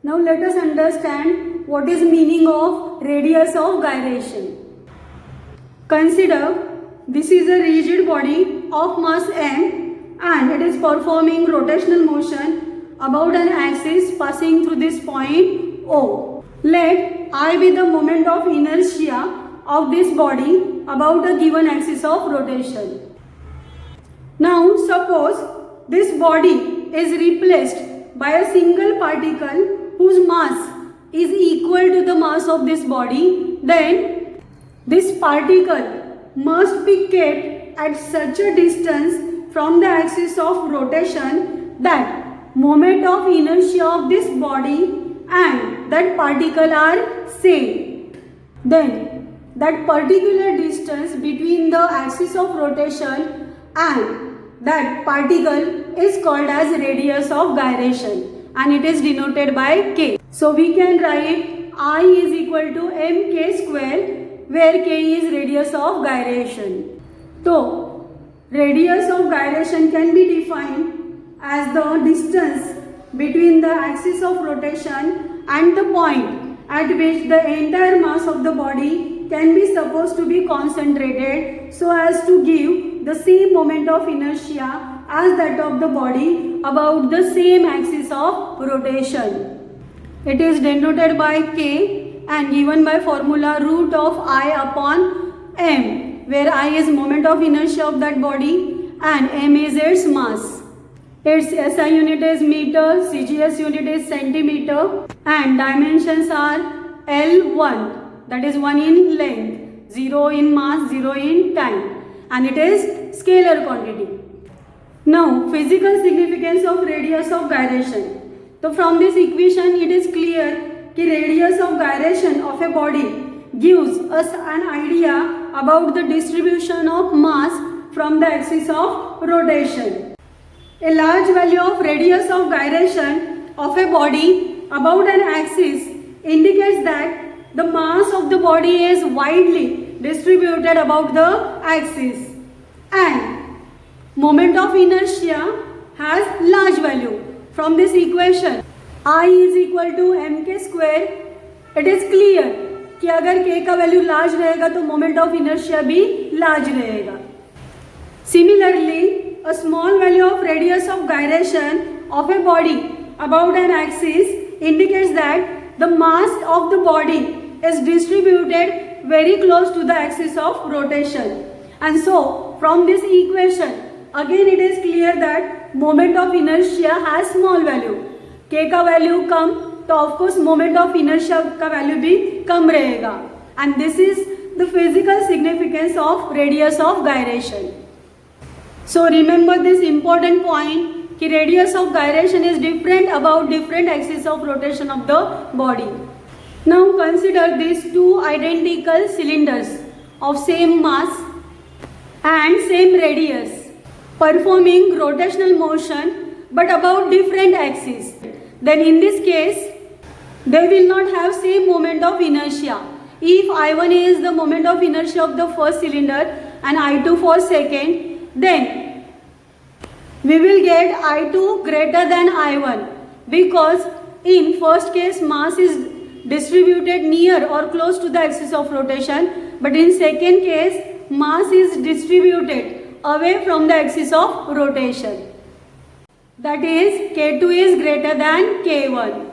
Now let us understand what is meaning of radius of gyration. Consider this is a rigid body of mass m and it is performing rotational motion about an axis passing through this point O. Let I be the moment of inertia of this body about a given axis of rotation. Now suppose this body is replaced by a single particle whose mass is equal to the mass of this body, then this particle must be kept at such a distance from the axis of rotation that moment of inertia of this body and that particle are same. Then that particular distance between the axis of rotation and that particle is called as radius of gyration and it is denoted by k. So we can write I is equal to mk square where k is radius of gyration. So radius of gyration can be defined as the distance between the axis of rotation and the point at which the entire mass of the body can be supposed to be concentrated so as to give the same moment of inertia as that of the body about the same axis of rotation. It is denoted by k and given by formula root of I upon m, where I is moment of inertia of that body and m is its mass. Its SI unit is meter, CGS unit is centimeter and dimensions are L1, that is 1 in length, 0 in mass, 0 in time, and it is scalar quantity. Now physical significance of radius of gyration. So from this equation it is clear that radius of gyration of a body gives us an idea about the distribution of mass from the axis of rotation. A large value of radius of gyration of a body about an axis indicates that the mass of the body is widely distributed about the axis and moment of inertia has large value. From this equation I is equal to mk square, it is clear कि अगर k का value large रहेगा तो moment of inertia भी large रहेगा. Similarly, a small value of radius of gyration of a body about an axis indicates that the mass of the body is distributed very close to the axis of rotation. And so from this equation again it is clear that moment of inertia has small value. k का value कम तो of course moment of inertia का value भी कम रहेगा. And this is the physical significance of radius of gyration. So remember this important point कि radius of gyration is different about different axes of rotation of the body. Now consider these two identical cylinders of same mass and same radius performing rotational motion but about different axes. Then in this case they will not have same moment of inertia. If I1 is the moment of inertia of the first cylinder and I2 for second, then we will get I2 greater than I1 because in first case mass is distributed near or close to the axis of rotation, but in second case mass is distributed away from the axis of rotation. That is K2 is greater than K1.